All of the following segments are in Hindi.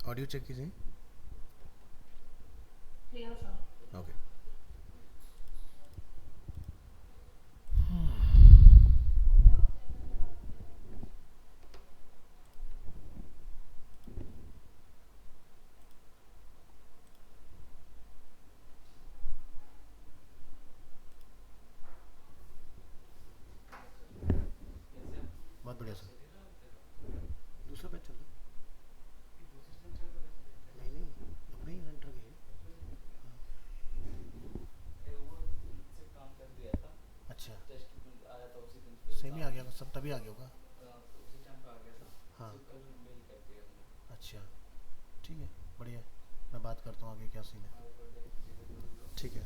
ऑडियो चेक कीजिए। Clear sir. ओके। बहुत बढ़िया सर। दूसरा बैच चल रहा है? नहीं नहीं, अपने ही एंटर गए। हाँ। अच्छा, सेम ही आ गया सब, तभी आ गया होगा। हाँ। अच्छा, ठीक है, बढ़िया है। मैं बात करता हूँ आगे क्या सीन है। ठीक है।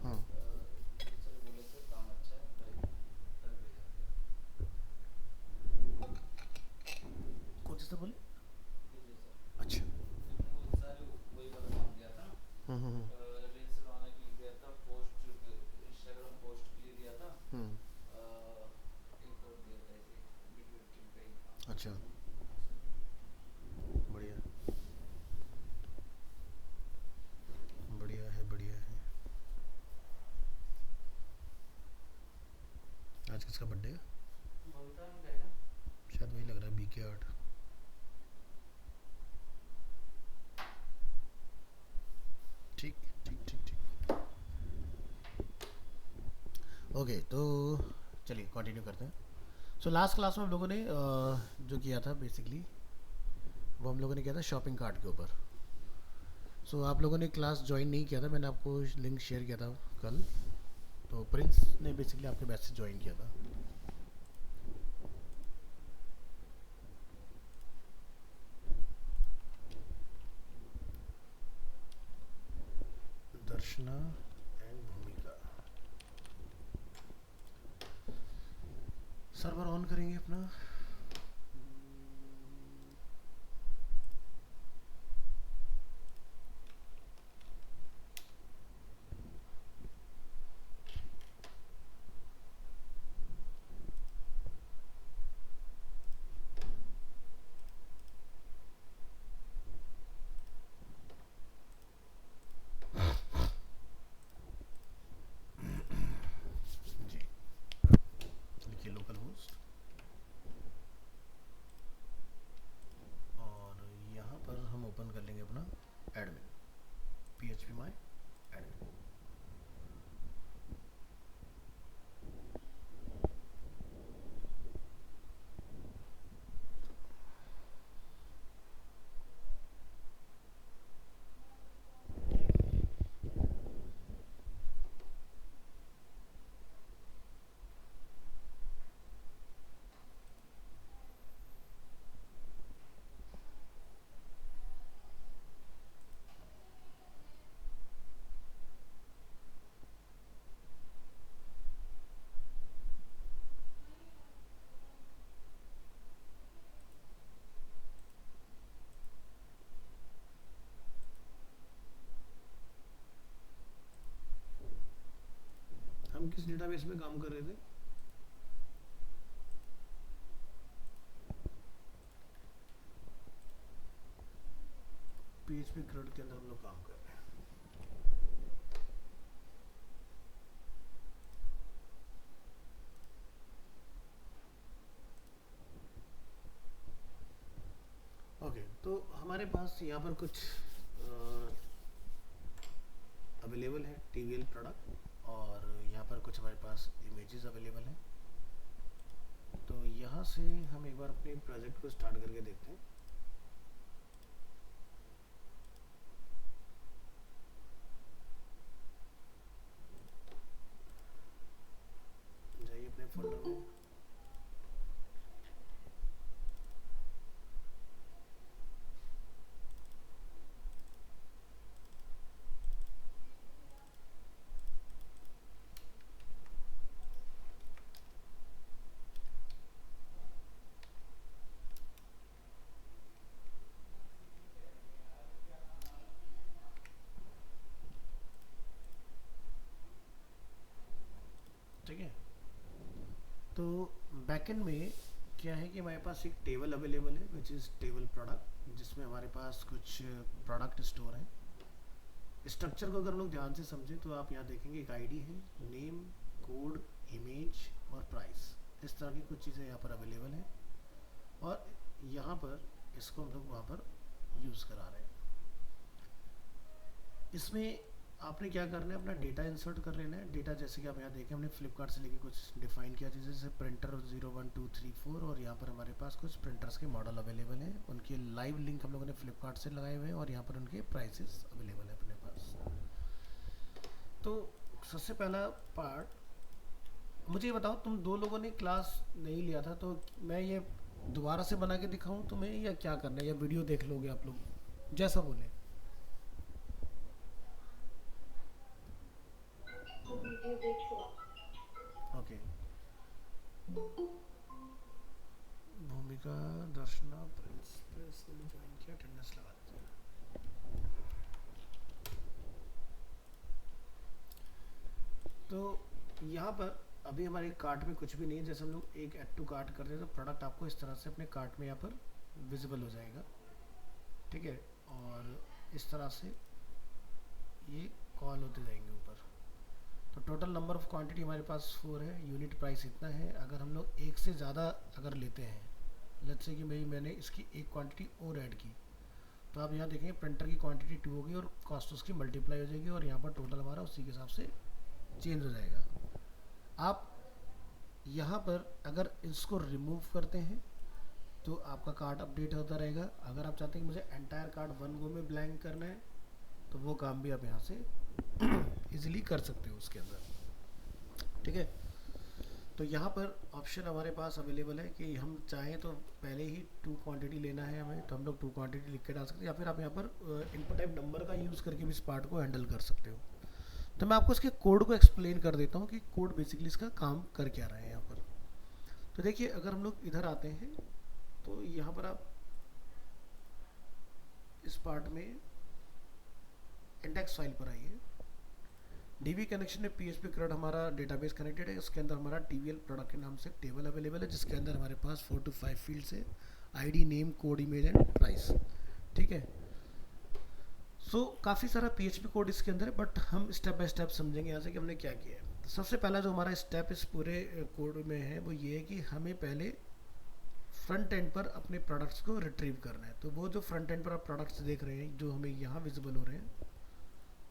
हाँ। कौन सी सब बोले? अच्छा। हम्म। हम्म। अच्छा, बढ़िया। बढ़िया है, बढ़िया है। आज किसका बर्थडे है? शायद वही लग रहा है, BK 8। ठीक ठीक ठीक ठीक। ओके, तो चलिए कंटिन्यू करते हैं। सो लास्ट क्लास में हम लोगों ने जो किया था बेसिकली, वो हम लोगों ने किया था शॉपिंग कार्ट के ऊपर। सो आप लोगों ने क्लास ज्वाइन नहीं किया था, मैंने आपको लिंक शेयर किया था कल। तो प्रिंस ने बेसिकली आपके बैच से ज्वाइन किया था। दर्शना एंड भूमिका। सर्वर ऑन करेंगे अपना। जी, लिखिए लोकल होस्ट। और यहाँ पर हम ओपन कर लेंगे अपना एडमिन, PHP माई एडमिन। हम किस डेटाबेस में काम कर रहे थे? PHP CRUD के अंदर हम लोग काम कर रहे हैं। ओके, तो हमारे पास यहाँ पर कुछ अवेलेबल है TVL प्रोडक्ट, और यहाँ पर कुछ हमारे पास इमेजेस अवेलेबल हैं। तो यहाँ से हम एक बार अपने प्रोजेक्ट को स्टार्ट करके देखते हैं। जाइए अपने फोल्डर में। ठीक है, तो बैकएंड में क्या है कि हमारे पास एक टेबल अवेलेबल है विच इज़ टेबल प्रोडक्ट, जिसमें हमारे पास कुछ प्रोडक्ट स्टोर हैं। स्ट्रक्चर को अगर हम लोग ध्यान से समझें तो आप यहाँ देखेंगे एक आईडी है, नेम, कोड, इमेज और प्राइस। इस तरह की कुछ चीज़ें यहाँ पर अवेलेबल हैं और यहाँ पर इसको हम लोग वहाँ पर यूज़ करा रहे हैं। इसमें आपने क्या करना है, अपना डेटा इंसर्ट कर लेना है। डेटा जैसे कि आप यहाँ देखें, हमने फ्लिपकार्ट से लेके कुछ डिफाइन किया जैसे प्रिंटर 0 1 2 3 4, और यहाँ पर हमारे पास कुछ प्रिंटर्स के मॉडल अवेलेबल हैं। उनके लाइव लिंक हम लोगों ने फ्लिपकार्ट से लगाए हुए हैं और यहाँ पर उनके प्राइसेस अवेलेबल है अपने पास। तो सबसे पहला पार्ट, मुझे ये बताओ, तुम दो लोगों ने क्लास नहीं लिया था, तो मैं ये दोबारा से बना के दिखाऊं तुम्हें या क्या करना है, या वीडियो देख लोगे आप लोग, जैसा बोले। ओके, भूमिका, दर्शना, प्रिंस ने ज्वाइन किया, अटेंडेंस लगा देते हैं। तो यहाँ पर अभी हमारे कार्ट में कुछ भी नहीं है। जैसे हम लोग एक ऐड टू कार्ट करते हैं तो प्रोडक्ट आपको इस तरह से अपने कार्ट में यहाँ पर विजिबल हो जाएगा, ठीक है। और इस तरह से ये कॉल होते जाएंगे ऊपर। तो टोटल नंबर ऑफ़ क्वांटिटी हमारे पास 4 है, यूनिट प्राइस इतना है। अगर हम लोग एक से ज़्यादा अगर लेते हैं, लेट्स से कि भाई मैंने इसकी एक क्वांटिटी और ऐड की, तो आप यहाँ देखेंगे प्रिंटर की क्वांटिटी 2 होगी और कॉस्ट उसकी मल्टीप्लाई हो जाएगी और यहाँ पर टोटल हमारा उसी के हिसाब से चेंज हो जाएगा। आप यहाँ पर अगर इसको रिमूव करते हैं तो आपका कार्ड अपडेट होता रहेगा। अगर आप चाहते हैं कि मुझे एंटायर कार्ड वन गो में ब्लैंक करना है, तो वो काम भी आप यहाँ से इजीली कर सकते हो उसके अंदर, ठीक है। तो यहाँ पर ऑप्शन हमारे पास अवेलेबल है कि हम चाहें तो पहले ही 2 क्वांटिटी लेना है हमें, तो हम लोग 2 क्वांटिटी लिख के डाल सकते हैं, या फिर आप यहाँ पर इनपुट टाइप नंबर का यूज़ करके भी इस पार्ट को हैंडल कर सकते हो। तो मैं आपको इसके कोड को एक्सप्लेन कर देता हूँ कि कोड बेसिकली इसका काम कर क्या रहा है यहाँ पर। तो देखिए, अगर हम लोग इधर आते हैं तो यहाँ पर आप इस पार्ट में इंडेक्स फाइल पर आइए। डीबी कनेक्शन में PHP CRUD हमारा डेटाबेस कनेक्टेड है। उसके अंदर हमारा TVL प्रोडक्ट के नाम से टेबल अवेलेबल है, जिसके अंदर हमारे पास 4 to 5 फील्ड्स है, ID, name, code, image and price, ठीक है। सो काफ़ी सारा PHP कोड इसके अंदर है, बट हम स्टेप बाय स्टेप समझेंगे यहाँ से कि हमने क्या किया है। तो सबसे पहला जो हमारा स्टेप इस पूरे कोड में है वो ये है कि हमें पहले फ्रंट एंड पर अपने प्रोडक्ट्स को रिट्रीव करना है। तो वो जो फ्रंट एंड पर आप प्रोडक्ट्स देख रहे हैं जो हमें यहाँ विजिबल हो रहे हैं,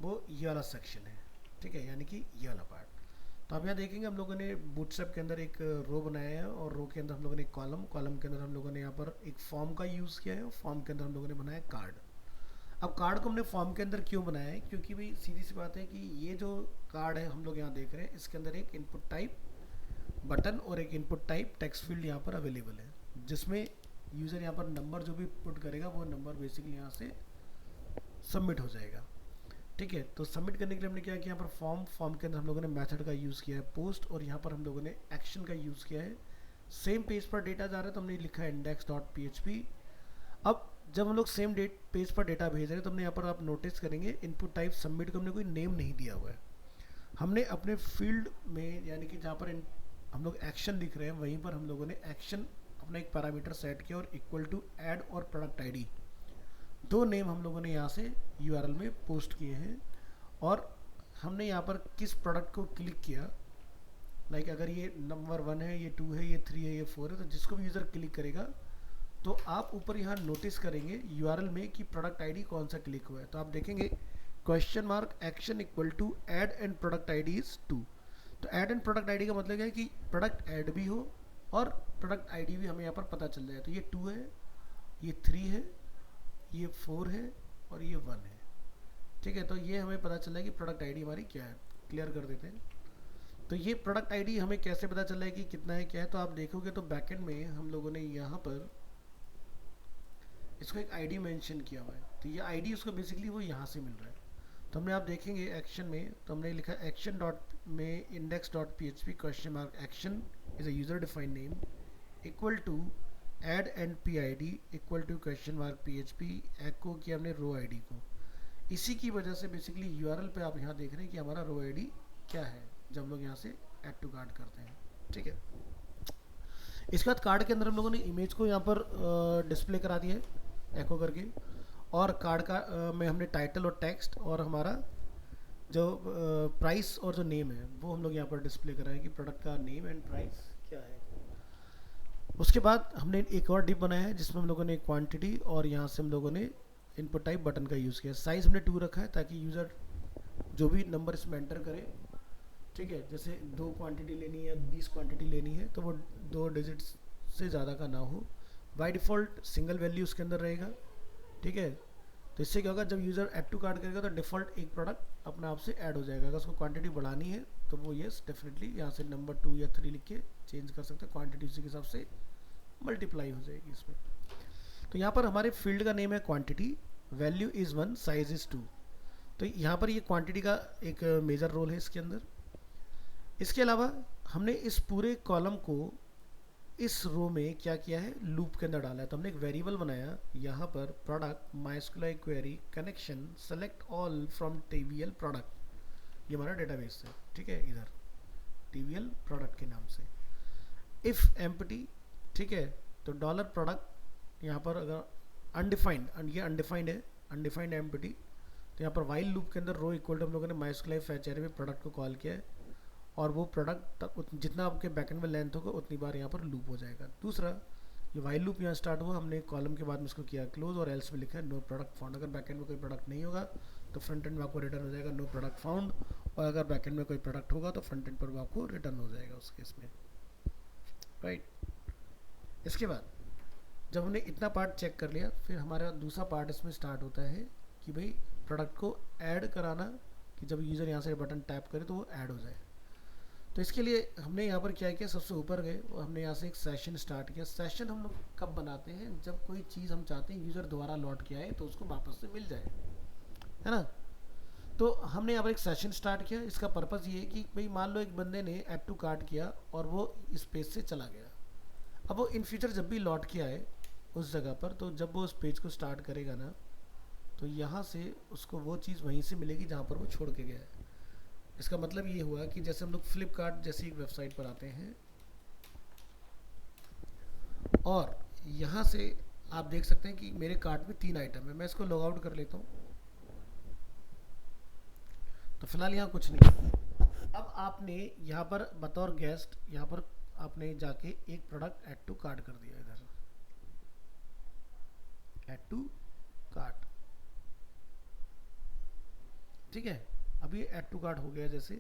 वो ये वाला सेक्शन है, ठीक है, यानी कि ये वाला पार्ट। तो आप यहाँ देखेंगे हम लोगों ने बूटस्ट्रैप के अंदर एक रो बनाया है और रो के अंदर हम लोगों ने एक कॉलम के अंदर हम लोगों ने यहाँ पर एक फॉर्म का यूज़ किया है और फॉर्म के अंदर हम लोगों ने बनाया कार्ड। अब कार्ड को हमने फॉर्म के अंदर क्यों बनाया है, क्योंकि भाई सीधी सी बात है कि ये जो कार्ड है हम लोग यहाँ देख रहे हैं, इसके अंदर एक इनपुट टाइप बटन और एक इनपुट टाइप टेक्स्ट फील्ड यहाँ पर अवेलेबल है, जिसमें यूज़र यहाँ पर नंबर जो भी पुट करेगा वो नंबर बेसिकली यहाँ से सबमिट हो जाएगा, ठीक है। तो सबमिट करने के लिए हमने क्या किया, यहाँ पर फॉर्म के अंदर हम लोगों ने मेथड का यूज़ किया है पोस्ट, और यहाँ पर हम लोगों ने एक्शन का यूज़ किया है। सेम पेज पर डेटा जा रहा है तो हमने लिखा है index.php। अब जब हम लोग सेम पेज पर डेटा भेज रहे हैं तो हमने यहाँ पर आप नोटिस करेंगे इनपुट टाइप सबमिट को हमने कोई नेम नहीं दिया हुआ है। हमने अपने फील्ड में, यानी कि जहाँ पर हम लोग एक्शन लिख रहे हैं वहीं पर हम लोगों ने एक्शन अपना एक पैरामीटर सेट किया और इक्वल टू ऐड और प्रोडक्ट आईडी, 2 नेम हम लोगों ने यहाँ से URL में पोस्ट किए हैं। और हमने यहाँ पर किस प्रोडक्ट को क्लिक किया, लाइक अगर ये नंबर 1 है, ये 2 है, ये 3 है, ये 4 है, तो जिसको भी यूज़र क्लिक करेगा तो आप ऊपर यहाँ नोटिस करेंगे URL में कि प्रोडक्ट आईडी कौन सा क्लिक हुआ है। तो आप देखेंगे question mark action equal to add and product ID is 2। तो ऐड एंड प्रोडक्ट आईडी का मतलब है कि प्रोडक्ट ऐड भी हो और प्रोडक्ट आईडी भी हमें यहाँ पर पता चल जाए। तो ये 2 है, ये 3 है, ये 4 है और ये 1 है, ठीक है। तो ये हमें पता चल रहा है कि प्रोडक्ट आईडी हमारी क्या है। क्लियर कर देते हैं। तो ये प्रोडक्ट आईडी हमें कैसे पता चल रहा है कि कितना है क्या है, तो आप देखोगे तो बैकएंड में हम लोगों ने यहाँ पर इसको एक आईडी मेंशन किया हुआ है। तो ये आईडी उसको बेसिकली वो यहाँ से मिल रहा है। तो हमने आप देखेंगे एक्शन में, तो हमने लिखा एक्शन डॉट में index.php question mark action is a user defined name equal to add and PID equal to question mark PHP echo किया हमने रो आईडी को। इसी की वजह से बेसिकली URL पे आप यहाँ देख रहे हैं कि हमारा रो आईडी क्या है जब हम लोग यहाँ से ऐड टू कार्ट करते हैं, ठीक है। इसके बाद कार्ड के अंदर हम लोगों ने इमेज को यहाँ पर डिस्प्ले करा दिया है एको करके, और कार्ड का में हमने टाइटल और टेक्स्ट और हमारा जो प्राइस और जो नेम है वो हम लोग यहाँ पर डिस्प्ले कराएं कि प्रोडक्ट का नेम एंड प्राइस क्या है। उसके बाद हमने एक और डिप बनाया है जिसमें हम लोगों ने क्वांटिटी और यहाँ से हम लोगों ने इनपुट टाइप बटन का यूज़ किया। साइज़ हमने 2 रखा है ताकि यूज़र जो भी नंबर इसमें एंटर करे, ठीक है, जैसे 2 क्वांटिटी लेनी है, 20 क्वांटिटी लेनी है, तो वो 2 डिजिट्स से ज़्यादा का ना हो। बाय डिफ़ॉल्ट सिंगल वैल्यू उसके अंदर रहेगा, ठीक है। तो इससे क्या होगा, जब यूज़र ऐड टू कार्ट करेगा तो डिफ़ॉल्ट एक प्रोडक्ट अपने आप से ऐड हो जाएगा। अगर उसको क्वांटिटी बढ़ानी है तो वो येस डेफिनेटली यहाँ से नंबर 2 या 3 लिख के चेंज कर सकते हैं, क्वांटिटी उसी के हिसाब से मल्टीप्लाई हो जाएगी इसमें। तो यहाँ पर हमारे फील्ड का नेम है quantity, value is 1, size is 2। तो यहाँ पर ये क्वांटिटी का एक मेजर रोल है इसके अंदर। इसके अलावा हमने इस पूरे कॉलम को इस रो में क्या किया है, लूप के अंदर डाला है। तो हमने एक वेरिएबल बनाया यहाँ पर, product MySQL query connection select all from TVL product, ये हमारा डेटाबेस है, ठीक है, इधर टीवीएल प्रोडक्ट के नाम से। इफ़ एम्प्टी, ठीक है, तो डॉलर प्रोडक्ट यहाँ पर अगर अनडिफाइंड, ये अनडिफाइंड है, अनडिफाइंड एम्प्टी, तो यहाँ पर वाइल लूप के अंदर रो इक्वल टू हम लोगों ने माइस्क्यूएल फैच एरे में प्रोडक्ट को कॉल किया है, और वो प्रोडक्ट तक जितना आपके बैकएंड में लेंथ होगा उतनी बार यहाँ पर लूप हो जाएगा। दूसरा, ये वाइल लूप यहाँ स्टार्ट हुआ, हमने कॉलम के बाद में इसको किया क्लोज, और एल्स में लिखा है नो प्रोडक्ट फाउंड। अगर बैकएंड में कोई प्रोडक्ट नहीं होगा तो फ्रंट एंड में आपको रिटर्न हो जाएगा नो प्रोडक्ट फाउंड, और अगर बैकएंड में कोई प्रोडक्ट होगा तो फ्रंट एंड पर वो आपको रिटर्न हो जाएगा उस केस में, राइट। इसके बाद जब हमने इतना पार्ट चेक कर लिया, फिर हमारा दूसरा पार्ट इसमें स्टार्ट होता है कि भाई प्रोडक्ट को ऐड कराना, कि जब यूज़र यहाँ से बटन टैप करे तो वो ऐड हो जाए। तो इसके लिए हमने यहाँ पर क्या किया, सबसे ऊपर गए और हमने यहाँ से एक सेशन स्टार्ट किया। सेशन हम लोग कब बनाते हैं, जब कोई चीज़ हम चाहते हैं यूज़र दोबारा लौट के आए तो उसको वापस से मिल जाए, है ना। तो हमने यहाँ पर एक सेशन स्टार्ट किया। इसका पर्पज़ ये है कि भाई मान लो एक बंदे ने ऐड टू कार्ट किया और वो इस पेज से चला गया, अब वो इन फ्यूचर जब भी लौट के आए उस जगह पर, तो जब वो उस पेज को स्टार्ट करेगा ना, तो यहाँ से उसको वो चीज़ वहीं से मिलेगी जहाँ पर वो छोड़ के गया है। इसका मतलब ये हुआ कि जैसे हम लोग फ्लिपकार्ट जैसी एक वेबसाइट पर आते हैं और यहाँ से आप देख सकते हैं कि मेरे कार्ट में 3 आइटम है, मैं इसको लॉग आउट कर लेता हूँ, तो फिलहाल यहाँ कुछ नहीं। अब आपने यहाँ पर बतौर गेस्ट यहाँ पर आपने जाके एक प्रोडक्ट ऐड टू कार्ट कर दिया, इधर ऐड टू कार्ट, ठीक है। अब ये ऐड टू कार्ट हो गया जैसे,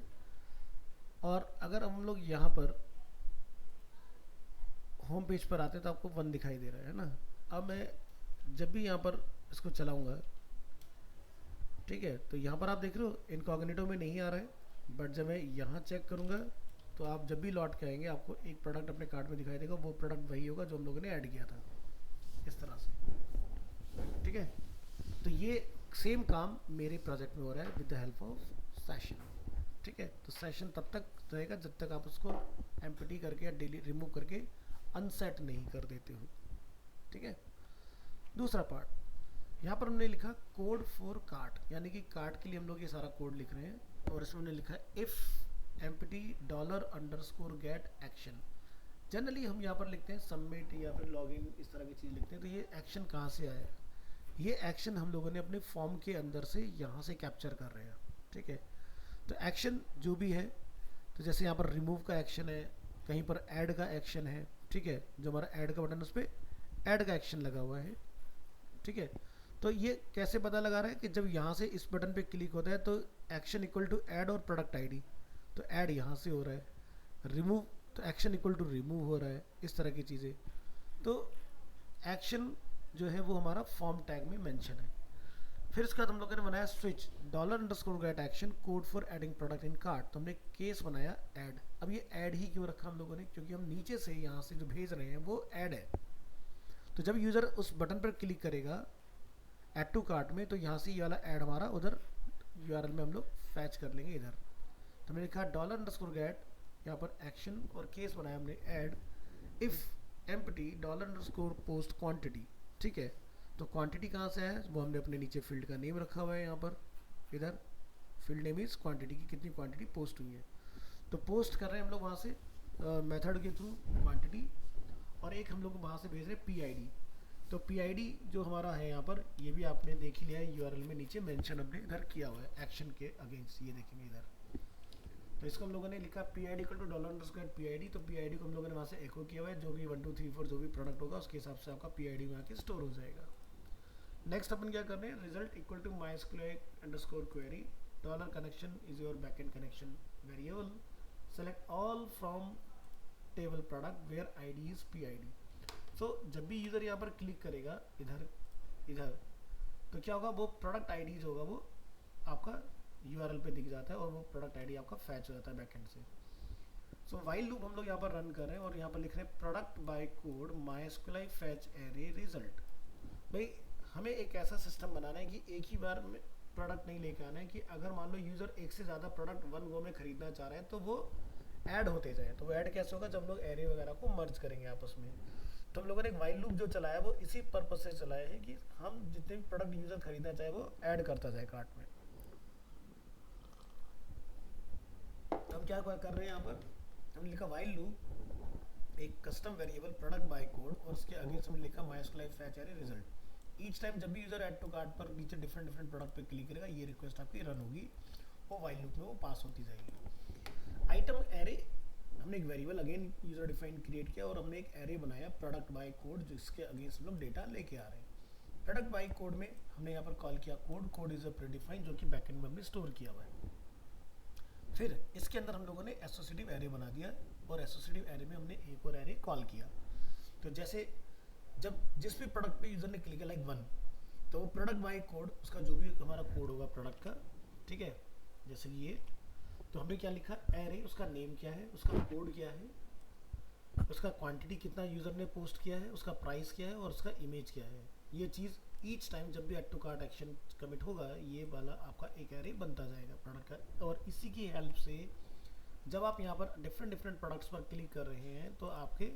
और अगर हम लोग यहाँ पर होम पेज पर आते हैं तो आपको 1 दिखाई दे रहा है ना। अब मैं जब भी यहाँ पर इसको चलाऊंगा, ठीक है, तो यहाँ पर आप देख रहे हो इनकॉग्निटो में नहीं आ रहा है, बट जब मैं यहाँ चेक करूँगा तो आप जब भी लौट के आएंगे आपको एक प्रोडक्ट अपने कार्ट में दिखाई देगा, वो प्रोडक्ट वही होगा जो हम लोगों ने ऐड किया था, इस तरह से, ठीक है। तो ये सेम काम मेरे प्रोजेक्ट में हो रहा है with the help of session, ठीक है। तो सेशन तब तक रहेगा जब तक आप उसको एम्प्टी करके या डेली रिमूव करके अनसेट नहीं कर देते हो, ठीक है। दूसरा पार्ट यहाँ पर हमने लिखा कोड फॉर कार्ट, यानी कि कार्ट के लिए हम लोग ये सारा कोड लिख रहे हैं, और इसमें हमने लिखा है if empty $_get action. Generally हम यहाँ पर लिखते हैं सबमिट या फिर लॉगिन, इस तरह की चीज़ लिखते हैं। तो ये एक्शन कहाँ से आया है, ये एक्शन हम लोगों ने अपने फॉर्म के अंदर से यहाँ से कैप्चर कर रहे हैं, ठीक है। तो एक्शन जो भी है, तो जैसे यहाँ पर रिमूव का एक्शन है, कहीं पर ऐड का एक्शन है, ठीक है, जो हमारा ऐड का बटन उस पर ऐड का एक्शन लगा हुआ है, ठीक है। तो ये कैसे पता लगा रहा है कि जब यहाँ से इस बटन पे क्लिक होता है तो एक्शन इक्वल टू ऐड और प्रोडक्ट आईडी, तो ऐड यहाँ से हो रहा है, रिमूव तो एक्शन इक्वल टू रिमूव हो रहा है, इस तरह की चीज़ें। तो एक्शन जो है वो हमारा फॉर्म टैग में मेंशन है। फिर उसके बाद हम लोगों ने बनाया switch $_get action code for adding product in cart, तो हमने केस बनाया ऐड। अब ये ऐड ही क्यों रखा हम लोगों ने, क्योंकि हम नीचे से यहाँ से जो भेज रहे हैं वो ऐड है। तो जब यूज़र उस बटन पर क्लिक करेगा ऐड टू कार्ट में, तो यहाँ से ये वाला ऐड हमारा उधर यूआरएल में हम लोग फैच कर लेंगे इधर। तो हमने लिखा $_get यहाँ पर एक्शन, और केस बनाया हमने add if empty $_post quantity, ठीक है। तो क्वांटिटी कहाँ से है, वो हमने अपने नीचे फील्ड का नेम रखा हुआ है, यहाँ पर इधर फील्ड नेम इज़ क्वांटिटी की कितनी क्वांटिटी पोस्ट हुई है। तो पोस्ट कर रहे हैं हम लोग वहाँ से मेथड के थ्रू क्वांटिटी, और एक हम लोग वहाँ से भेज रहे हैं PID। तो PID जो हमारा है यहाँ पर, ये भी आपने देख ही लिया है, URL में नीचे मेंशन हमने इधर किया हुआ है एक्शन के अगेंस्ट, ये देखेंगे इधर। तो इसको हम लोगों ने लिखा PID इक्वल टू $_PID। तो PID को हम लोगों ने वहाँ से एको किया हुआ है, जो भी 1 2 3 4 जो भी प्रोडक्ट होगा उसके हिसाब से आपका PID में आके स्टोर हो जाएगा। नेक्स्ट अपन क्या कर रहे हैं, result equal to mysql_query $connection is your backend connection variable, select all from table product where ID is PID। So जब भी यूज़र यहाँ पर क्लिक करेगा इधर इधर, तो क्या होगा, वो प्रोडक्ट ID जो होगा वो आपका URL पे दिख जाता है और वो प्रोडक्ट ID आपका फैच हो जाता है बैकएंड से। सो वाइल लूप हम लोग यहाँ पर रन कर रहे हैं और यहाँ पर लिख रहे हैं product by code mysql fetch array result. भाई हमें एक ऐसा सिस्टम बनाना है कि एक ही बार में प्रोडक्ट नहीं लेके आना है, कि अगर मान लो यूज़र एक से ज़्यादा प्रोडक्ट वन गो में खरीदना चाह रहे हैं तो वो ऐड होते जाए। तो वो ऐड कैसे होगा, जब हम लोग एरे वगैरह को मर्ज करेंगे आपस में। तो हम लोगों ने एक वाइल लूप जो चलाया वो इसी पर्पज से चलाया है कि हम जितने भी प्रोडक्ट यूज़र खरीदना चाहे वो ऐड करता जाए कार्ट में। तो हम क्या कर रहे हैं यहाँ पर, हमने लिखा वाइल लूप एक custom variable product by code और उसके अगेंस्ट हमने लिखा mysql fetch array result. Each time जब भी यूज़र ऐड टू कार्ट पर नीचे डिफरेंट डिफरेंट प्रोडक्ट पे क्लिक करेगा, ये रिक्वेस्ट आपकी रन होगी, वो वाइल लूप में वो पास होती जाएगी। आइटम एरे हमने एक variable again user define create किया और हमने एक एरे बनाया प्रोडक्ट बाय कोड, जिसके अगेंस्ट हम लोग डेटा लेके आ रहे हैं। प्रोडक्ट बाय कोड में हमने यहाँ पर कॉल किया कोड इज अ प्रीडिफाइन, जो कि बैकएंड में हमने स्टोर किया हुआ है। फिर इसके अंदर हम लोगों ने एसोसिएटिव एरे बना दिया और एसोसिएटिव एरे में हमने एक और एरे कॉल किया। तो जैसे जब जिस भी प्रोडक्ट पे यूज़र ने क्लिक किया लाइक 1, तो वो प्रोडक्ट बाय कोड उसका जो भी हमारा कोड होगा प्रोडक्ट का, ठीक है, जैसे कि ये, तो हमने क्या लिखा, एरे उसका नेम क्या है, उसका कोड क्या है, उसका क्वांटिटी कितना यूज़र ने पोस्ट किया है, उसका प्राइस क्या है और उसका इमेज क्या है। ये चीज़ ईच टाइम जब भी add to cart action commit होगा, ये वाला आपका एक एरे बनता जाएगा प्रोडक्ट का। और इसी की हेल्प से जब आप यहाँ पर डिफरेंट डिफरेंट प्रोडक्ट्स पर क्लिक कर रहे हैं तो आपके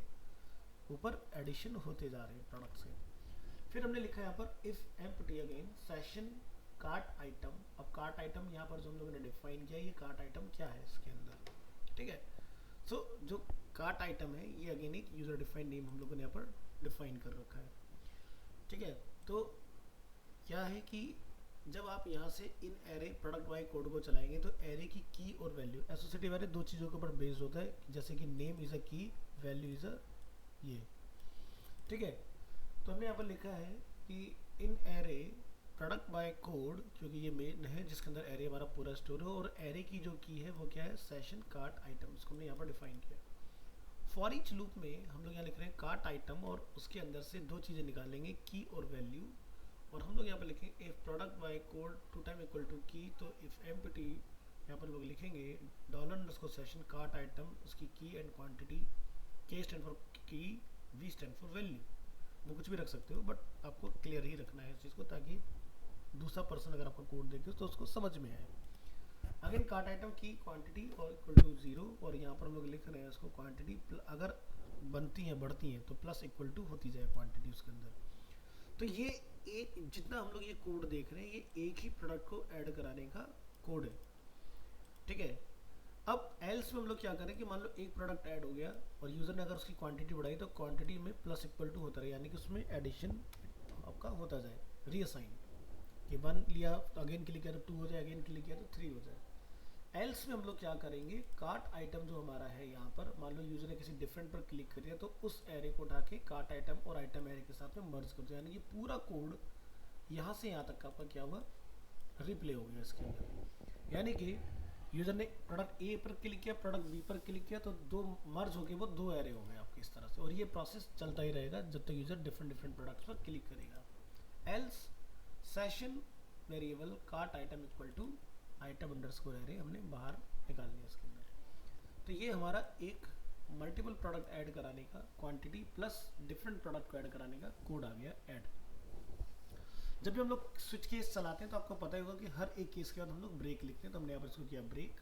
ऊपर एडिशन होते जा रहे हैं प्रोडक्ट से। फिर हमने लिखा यहाँ पर if empty again session cart item. अब कार्ट आइटम यहाँ पर जो हम लोगों ने डिफाइन किया, ये कार्ट आइटम क्या है इसके अंदर, ठीक है। सो जो कार्ट आइटम है ये अगेन एक यूज़र डिफाइन नेम हम लोगों ने यहाँ पर डिफाइन कर रखा है, ठीक है। तो क्या है कि जब आप यहाँ से इन एरे प्रोडक्ट बाय कोड को चलाएंगे तो एरे की की और वैल्यू, एसोसिएटिव एरे दो चीज़ों के ऊपर बेस्ड होता है, जैसे कि नेम इज़ अ की, वैल्यू इज़ अ ये, ठीक है। तो हमने यहाँ पर लिखा है कि इन एरे प्रोडक्ट बाय कोड, क्योंकि ये मेन है जिसके अंदर एरे हमारा पूरा स्टोर हो, और एरे की जो की है वो क्या है, सेशन कार्ट आइटम, इसको हमने यहाँ पर डिफाइन किया। फॉर ईच लूप में हम लोग यहाँ लिख रहे हैं कार्ट आइटम और उसके अंदर से दो चीज़ें निकालेंगे, की और वैल्यू। और हम लोग यहाँ पर लिखेंगे if product by code to time equal to की, तो इफ एम्प्टी यहाँ पर लोग लिखेंगे $_सेशन कार्ट आइटम, उसकी की एंड क्वांटिटी, के स्टैंड फॉर की, वी स्टैंड फॉर वैल्यू। वो कुछ भी रख सकते हो बट आपको क्लियर ही रखना है इस चीज़ को, ताकि दूसरा पर्सन अगर आपका कोड देखे तो उसको समझ में आए। अगेन कार्ट आइटम की क्वांटिटी और इक्वल टू 0, और यहाँ पर हम लोग लिख रहे हैं उसको क्वांटिटी अगर बनती हैं बढ़ती हैं तो प्लस इक्वल टू होती जाए क्वांटिटी उसके अंदर। तो ये एक जितना हम लोग ये कोड देख रहे हैं ये एक ही प्रोडक्ट को ऐड कराने का कोड है, ठीक है। अब एल्स में हम लोग क्या करें कि मान लो एक प्रोडक्ट ऐड हो गया और यूज़र ने अगर उसकी क्वांटिटी बढ़ाई तो क्वांटिटी में प्लस इक्वल टू होता रहे, यानी कि उसमें एडिशन आपका होता जाए, रीअसाइन, कि 1 लिया तो अगेन क्लिक किया तो 2 हो जाए, अगेन क्लिक किया तो 3 हो जाए। एल्स में हम लोग क्या करेंगे, कार्ट आइटम जो हमारा है यहाँ पर, मान लो यूज़र ने किसी डिफरेंट पर क्लिक कर दिया तो उस एरे को उठा के कार्ट आइटम और आइटम एरे के साथ में मर्ज कर दो, यानी कि पूरा कोड यहाँ से यहाँ तक का आपका क्या हुआ, रिप्ले हो गया इसके अंदर। यानी कि यूज़र ने प्रोडक्ट ए पर क्लिक किया, प्रोडक्ट बी पर क्लिक किया, तो दो मर्ज हो गए, वो दो एरे हो गए आपके इस तरह से। और ये प्रोसेस चलता ही रहेगा जब तक यूज़र डिफरेंट डिफरेंट प्रोडक्ट्स पर क्लिक करेगा। Else session variable cart item equal to item underscore array हमने बाहर निकाल लिया इसके अंदर। तो ये हमारा एक मल्टीपल प्रोडक्ट ऐड कराने का, क्वांटिटी प्लस डिफरेंट प्रोडक्ट को ऐड कराने का कोड आ गया ऐड। जब भी हम लोग स्विच केस चलाते हैं तो आपको पता ही होगा कि हर एक केस के बाद हम लोग ब्रेक लिखते हैं, तो हमने यहाँ पर इसको किया ब्रेक।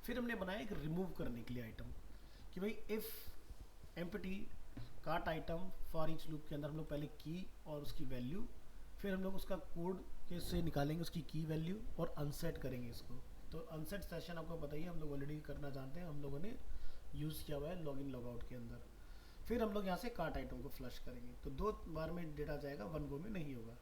फिर हमने बनाया एक रिमूव करने के लिए आइटम, कि भाई if empty cart item for each loop के अंदर हम लोग पहले की और उसकी वैल्यू, फिर हम लोग उसका कोड के से निकालेंगे उसकी की वैल्यू और अनसेट करेंगे इसको। तो अनसेट सेशन आपको बताइए हम लोग ऑलरेडी करना जानते हैं, हम लोगों ने यूज़ किया हुआ है लॉगिन लॉगआउट के अंदर। फिर हम लोग यहाँ से कार्ट आइटम को फ्लश करेंगे, तो 2 बार में डेटा जाएगा, 1 गो में नहीं होगा।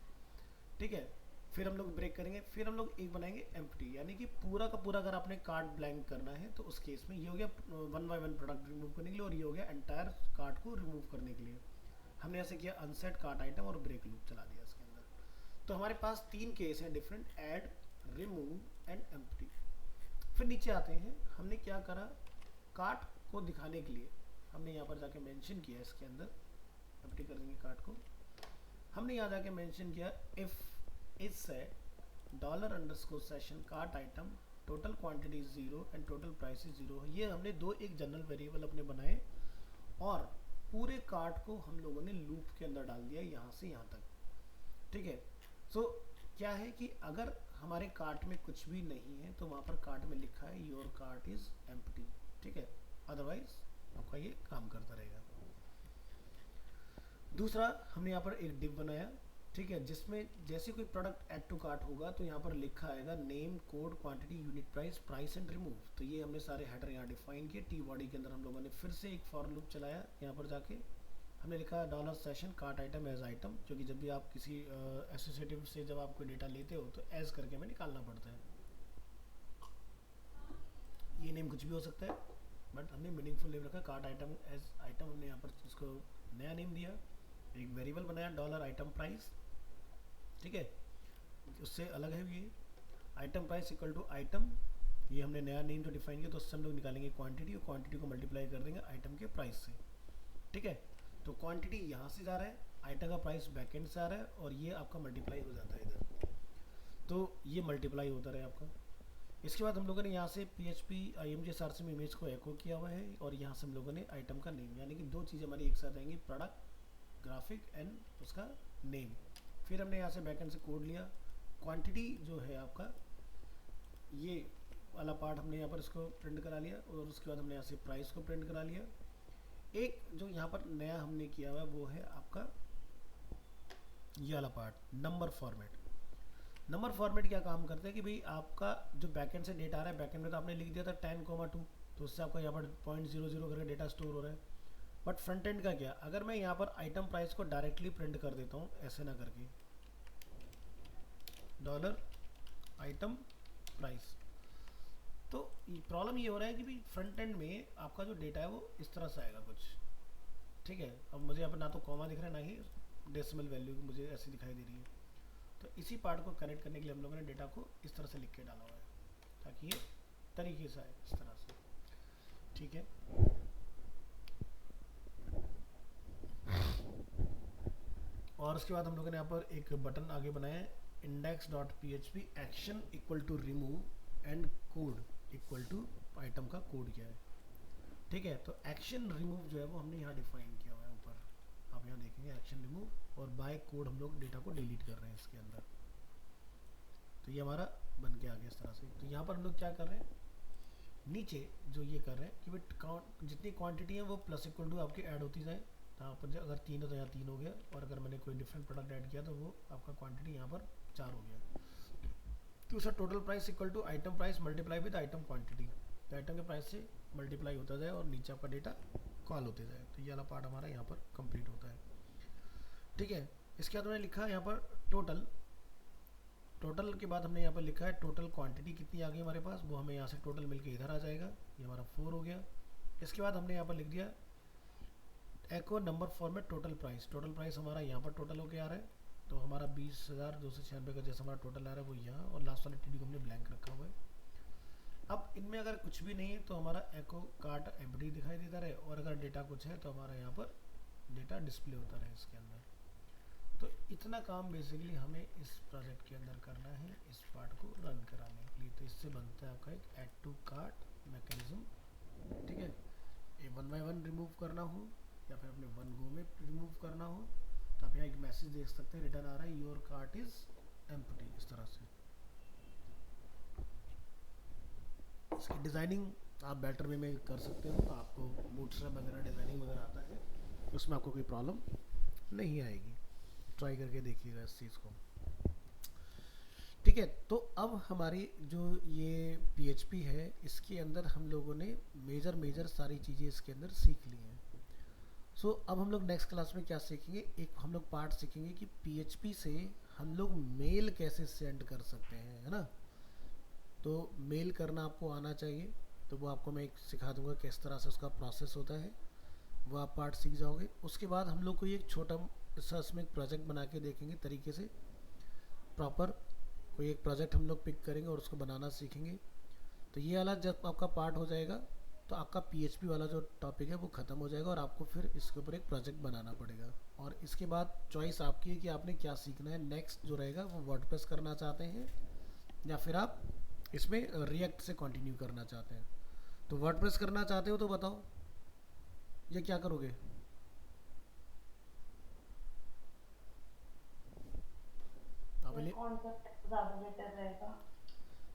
ठीक है, फिर हम लोग ब्रेक करेंगे, फिर हम लोग एक बनाएंगे एम्प्टी, यानी कि पूरा का पूरा अगर आपने कार्ट ब्लैंक करना है तो उस केस में ये हो गया 1 बाय 1 प्रोडक्ट रिमूव करने के लिए, और ये हो गया एंटायर कार्ट को रिमूव करने के लिए। हमने ऐसे किया अनसेट कार्ट आइटम और ब्रेक लूप चला दिया इसके अंदर। तो हमारे पास 3 केस हैं different, add, remove and empty. फिर नीचे आते हैं, हमने क्या करा, कार्ट को दिखाने के लिए हमने यहाँ पर जाके मेंशन किया, इसके अंदर एम्प्टी कर देंगे कार्ट को। हमने यहाँ जाके मेंशन किया if is set dollar underscore session cart item total quantity is 0 and total price is 0। ये हमने दो एक जनरल वेरिएबल अपने बनाए और पूरे कार्ट को हम लोगों ने लूप के अंदर डाल दिया यहाँ से यहाँ तक। ठीक है, सो क्या है कि अगर हमारे कार्ट में कुछ भी नहीं है तो वहाँ पर कार्ट में लिखा है योर कार्ट इज एम्प्टी। ठीक है, अदरवाइज आपका ये काम करता रहेगा। दूसरा, हमने यहाँ पर एक डिव बनाया, ठीक है, जिसमें जैसे कोई प्रोडक्ट ऐड टू कार्ट होगा तो यहाँ पर लिखा आएगा name, code, quantity, unit price, price and remove. तो ये हमने सारे हेडर यहाँ डिफाइन किए। टी बॉडी के अंदर हम लोगों ने फिर से एक फॉर लूप चलाया, यहाँ पर जाके हमने लिखा dollar session cart item as item, क्योंकि जब भी आप किसी एसोसिएटिव से जब आप कोई डेटा लेते हो तो एज करके हमें निकालना पड़ता है। ये नेम कुछ भी हो सकता है, बट हमने मीनिंगफुल नेम रखा, कार्ट आइटम एज आइटम। हमने यहाँ पर इसको नया नेम दिया, एक वेरिएबल बनाया डॉलर आइटम प्राइस। ठीक है, उससे अलग है ये item price equal to item, ये हमने नया नेम तो डिफाइन किया, तो उससे हम लोग निकालेंगे क्वांटिटी, और क्वांटिटी को मल्टीप्लाई कर देंगे आइटम के प्राइस से। ठीक है, तो क्वांटिटी यहाँ से जा रहा है, आइटम का प्राइस बैकएंड से आ रहा है, और ये आपका मल्टीप्लाई हो जाता है इधर, तो ये मल्टीप्लाई होता रहे आपका। इसके बाद हम लोगों ने यहाँ से PHP imgsrc में इमेज को एको किया हुआ है, और यहाँ से हम लोगों ने आइटम का नेम, यानी कि दो चीज़ें हमारी एक साथ आएंगी, प्रोडक्ट ग्राफिक एंड उसका नेम। फिर हमने यहाँ से बैकएंड से कोड लिया, क्वांटिटी जो है आपका ये वाला पार्ट हमने यहाँ पर इसको प्रिंट करा लिया, और उसके बाद हमने यहाँ से प्राइस को प्रिंट करा लिया। एक जो यहाँ पर नया हमने किया हुआ है वो है आपका ये वाला part, number format. Number format क्या काम करते हैं कि भाई आपका जो बैकएंड से डेटा आ रहा है, बैकएंड में तो आपने लिख दिया था 10,2, तो उससे आपका यहाँ पर 0.00 करके डेटा स्टोर हो रहा है। बट फ्रंट एंड का क्या, अगर मैं यहाँ पर आइटम प्राइस को डायरेक्टली प्रिंट कर देता हूँ, ऐसे ना करके डॉलर आइटम प्राइस, तो प्रॉब्लम ये हो रहा है कि भाई फ्रंट एंड में आपका जो डेटा है वो इस तरह से आएगा कुछ। ठीक है, अब मुझे यहाँ पर ना तो कॉमा दिख रहा है ना ही डेसिमल वैल्यू मुझे ऐसी दिखाई दे रही है, तो इसी पार्ट को कनेक्ट करने के लिए हम लोगों ने डेटा को इस तरह से लिख के डाला हुआ है, ताकि ये तरीके से आए इस तरह से। ठीक है, और उसके बाद हम लोगों ने यहाँ पर एक बटन आगे बनाया है, index.php action equal to remove and code equal to item का कोड क्या है। ठीक है, तो एक्शन रिमूव जो है वो हमने यहाँ डिफाइन किया हुआ है ऊपर, आप यहाँ देखेंगे एक्शन रिमूव, और बाय कोड हम लोग डेटा को डिलीट कर रहे हैं इसके अंदर। तो ये हमारा बन के आ गया इस तरह से। तो यहाँ पर हम लोग क्या कर रहे हैं, नीचे जो ये कर रहे हैं कि भाई जितनी क्वांटिटी है वो प्लस इक्वल टू आपकी ऐड होती जाए। यहाँ पर अगर 3 है तो यहाँ 3 हो गया, और अगर मैंने कोई डिफरेंट प्रोडक्ट ऐड किया तो वो आपका क्वांटिटी यहाँ पर 4 हो गया। तो उसका total price equal to item price multiply with item quantity, तो आइटम के प्राइस से मल्टीप्लाई होता जाए और नीचे आपका डेटा कॉल होते जाए। तो ये वाला पार्ट हमारा यहाँ पर कंप्लीट होता है। ठीक है, इसके बाद मैंने लिखा यहाँ पर टोटल, टोटल के बाद हमने यहाँ पर लिखा है टोटल क्वांटिटी कितनी आ गई हमारे पास, वो हमें यहाँ से टोटल मिलके इधर आ जाएगा, ये हमारा 4 हो गया। इसके बाद हमने यहाँ पर लिख दिया echo number format total price, total price हमारा यहाँ पर टोटल होके आ रहा है, तो हमारा 20,296 का जैसा हमारा टोटल आ रहा है वो यहाँ, और लास्ट वाले TD को हमने ब्लैंक रखा हुआ है। अब इनमें अगर कुछ भी नहीं है तो हमारा एको कार्ट एम्प्टी दिखाई देता रहे, और अगर डेटा कुछ है तो हमारा यहाँ पर डेटा डिस्प्ले होता रहे इसके अंदर। तो इतना काम बेसिकली हमें इस प्रोजेक्ट के अंदर करना है, इस पार्ट को रन कराने के लिए। तो इससे बनता है आपका एक ऐड टू कार्ट मैकेनिज्म। ठीक है, ये 1 बाय 1 रिमूव करना हो या फिर अपने 1 गो में रिमूव करना हो, तो आप यहाँ एक मैसेज देख सकते हैं, रिटर्न आ रहा है योर कार्ट इज एम्प्टी, इस तरह से। इसकी डिज़ाइनिंग आप बेटर वे में कर सकते हो, आपको बूटस्ट्रैप वगैरह डिज़ाइनिंग वगैरह आता है, उसमें आपको कोई प्रॉब्लम नहीं आएगी। ट्राई करके देखिएगा इस चीज़ को। ठीक है, तो अब हमारी जो ये PHP है इसके अंदर हम लोगों ने मेजर सारी चीज़ें इसके अंदर सीख ली हैं। अब हम लोग नेक्स्ट क्लास में क्या सीखेंगे, एक हम लोग पार्ट सीखेंगे कि पीएचपी से हम लोग मेल कैसे सेंड कर सकते हैं, है ना। तो मेल करना आपको आना चाहिए, तो वो आपको मैं एक सिखा दूंगा किस तरह से उसका प्रोसेस होता है, वो आप पार्ट सीख जाओगे। उसके बाद हम लोग को एक छोटा सा इसमें एक प्रोजेक्ट बना के देखेंगे तरीके से, प्रॉपर कोई एक प्रोजेक्ट हम लोग पिक करेंगे और उसको बनाना सीखेंगे। तो ये वाला जब आपका पार्ट हो जाएगा तो आपका पीएचपी वाला जो टॉपिक है वो ख़त्म हो जाएगा और आपको फिर इसके ऊपर एक प्रोजेक्ट बनाना पड़ेगा। और इसके बाद चॉइस आपकी है कि आपने क्या सीखना है। नेक्स्ट जो रहेगा वो वर्डप्रेस करना चाहते हैं या फिर आप इसमें रिएक्ट से कंटिन्यू करना चाहते हैं। तो वर्डप्रेस करना चाहते हो तो बताओ, ये क्या करोगे। अब सर कौन सा ज़्यादा बेटर रहेगा?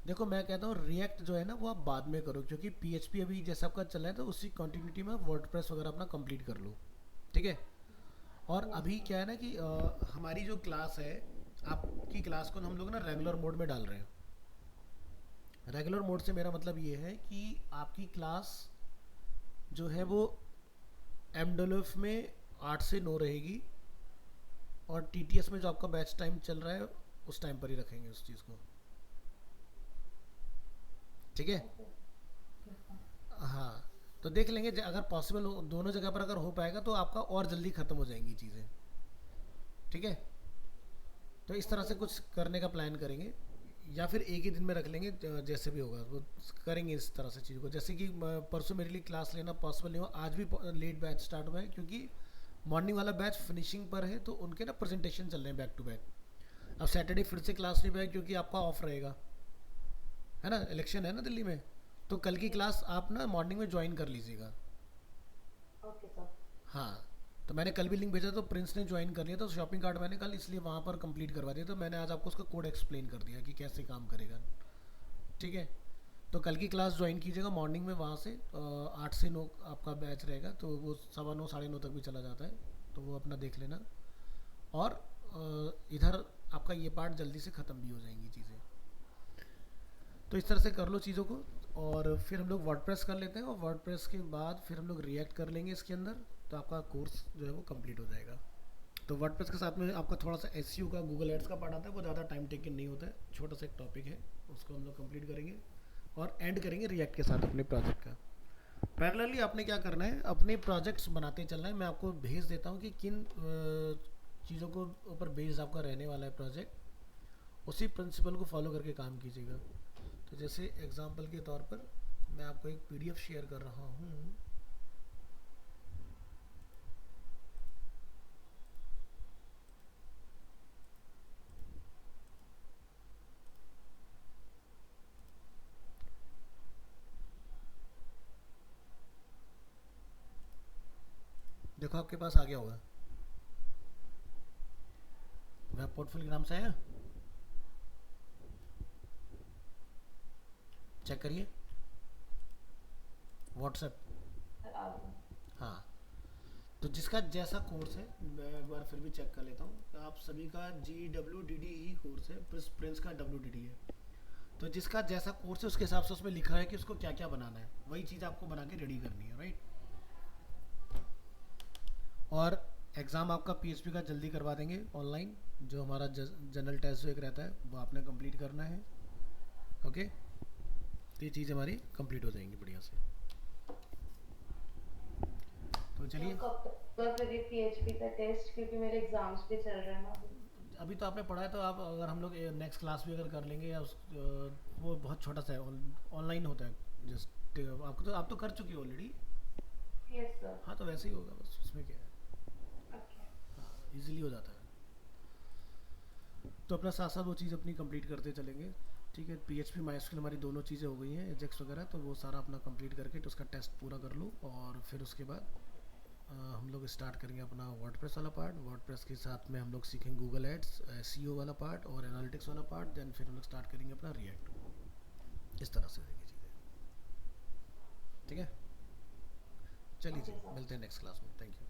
देखो मैं कहता हूँ रिएक्ट जो है ना वो आप बाद में करो, क्योंकि पीएचपी अभी जैसा आपका चल रहा है तो उसी कंटिन्यूटी में वर्डप्रेस वगैरह अपना कंप्लीट कर लो, ठीक है। और यस अभी सर। क्या है ना कि हमारी जो क्लास है, आपकी क्लास को हम लोग ना रेगुलर मोड में डाल रहे हैं। रेगुलर मोड से मेरा मतलब ये है कि आपकी क्लास जो है वो एमडोलफ में 8 से 9 रहेगी, और टीटीएस में जो आपका बैच टाइम चल रहा है उस टाइम पर ही रखेंगे उस चीज़ को, ठीक है। ओके। Yes sir. हाँ, तो देख लेंगे अगर पॉसिबल हो दोनों जगह पर अगर हो पाएगा तो आपका और जल्दी ख़त्म हो जाएंगी चीज़ें, ठीक है। तो इस तरह ओके से सर। कुछ करने का प्लान करेंगे, या फिर एक ही दिन में रख लेंगे, जैसे भी होगा वो करेंगे इस तरह से चीज़ को। जैसे कि परसों मेरे लिए क्लास लेना पॉसिबल नहीं हो, आज भी लेट बैच स्टार्ट हुआ है क्योंकि मॉर्निंग वाला बैच फिनिशिंग पर है, तो उनके ना प्रेजेंटेशन चल रहे हैं बैक टू बैक। अब सैटरडे फिर से क्लास नहीं पाएगा क्योंकि आपका ऑफ रहेगा, है ना, इलेक्शन है ना दिल्ली में। तो कल की यस क्लास आप ना मॉर्निंग में ज्वाइन कर लीजिएगा। Okay sir. हाँ, तो मैंने कल भी लिंक भेजा तो प्रिंस ने ज्वाइन कर लिया, तो शॉपिंग कार्ट मैंने कल इसलिए वहाँ पर कंप्लीट करवा दिया, तो मैंने आज आपको उसका कोड एक्सप्लेन कर दिया कि कैसे काम करेगा, ठीक है। तो कल की क्लास ज्वाइन कीजिएगा मॉर्निंग में, वहाँ से 8 से 9 आपका बैच रहेगा, तो वो 9:15 9:30 तक भी चला जाता है, तो वो अपना देख लेना। और इधर आपका ये पार्ट जल्दी से ख़त्म भी हो जाएंगी चीज़ें। तो इस तरह से कर लो चीज़ों को, और फिर हम लोग वर्डप्रेस कर लेते हैं, और वर्डप्रेस के बाद फिर हम लोग रिएक्ट कर लेंगे इसके अंदर, तो आपका कोर्स जो है वो कंप्लीट हो जाएगा। तो वर्डप्रेस के साथ में आपका थोड़ा सा एसईओ का गूगल एड्स का पार्ट आता है, वो ज़्यादा टाइम टेकिंग नहीं होता है, छोटा सा एक टॉपिक है, उसको हम लोग कंप्लीट करेंगे और एंड करेंगे रिएक्ट के साथ अपने प्रोजेक्ट का। पैरेलली आपने क्या करना है, अपने प्रोजेक्ट्स बनाते चलना है। मैं आपको भेज देता हूँ कि किन चीज़ों को ऊपर बेस्ड आपका रहने वाला है प्रोजेक्ट, उसी प्रिंसिपल को फॉलो करके काम कीजिएगा। तो जैसे एग्जांपल के तौर पर मैं आपको एक पीडीएफ शेयर कर रहा हूँ। देखो आपके पास आ गया होगा, वेब पोर्टफोलियो के नाम से आया, चेक करिए व्हाट्सएप। सर आ गया। हाँ, तो जिसका जैसा कोर्स है मैं एक बार फिर भी चेक कर लेता हूँ। आप सभी का GWDD ही कोर्स है, प्रिंस का WDD है। तो जिसका जैसा कोर्स है उसके हिसाब से उसमें लिखा है कि उसको क्या क्या बनाना है, वही चीज़ आपको बना के रेडी करनी है, राइट। और एग्ज़ाम आपका पीएचपी का जल्दी करवा देंगे ऑनलाइन, जो हमारा जनरल टेस्ट जो एक रहता है वो आपने कंप्लीट करना है, ओके। तो ये चीज़ हमारी कंप्लीट हो जाएंगी बढ़िया से। तो सर चलिए, कब तक होगा फिर ये पीएचपी का टेस्ट, क्योंकि मेरे एग्जाम्स भी चल रहे हैं ना अभी। अभी तो आपने पढ़ा है, तो आप अगर हम लोग नेक्स्ट क्लास भी अगर कर लेंगे या वो बहुत छोटा सा है, ऑनलाइन होता है जस्ट, आपको तो आप तो कर चुकी हो ऑलरेडी। Yes sir. हाँ, तो वैसे ही होगा बस, उसमें क्या है। ओके। हाँ, इजीली हो जाता है। तो अपना साथ साथ वो चीज़ अपनी कंप्लीट करते चलेंगे, ठीक है। पीएचपी माइस्क्ल हमारी दोनों चीज़ें हो गई हैं, एजेक्स वगैरह, तो वो सारा अपना कंप्लीट करके तो उसका टेस्ट पूरा कर लो, और फिर उसके बाद हम लोग स्टार्ट करेंगे अपना वर्डप्रेस वाला पार्ट। वर्डप्रेस के साथ में हम लोग सीखेंगे गूगल एड्स, एसईओ वाला पार्ट और एनालिटिक्स वाला पार्ट, देन फिर हम लोग स्टार्ट करेंगे अपना रिएक्ट। इस तरह से होगी चीज़ें, ठीक है। चलिए जी, ओके सर। मिलते हैं नेक्स्ट क्लास में, थैंक यू।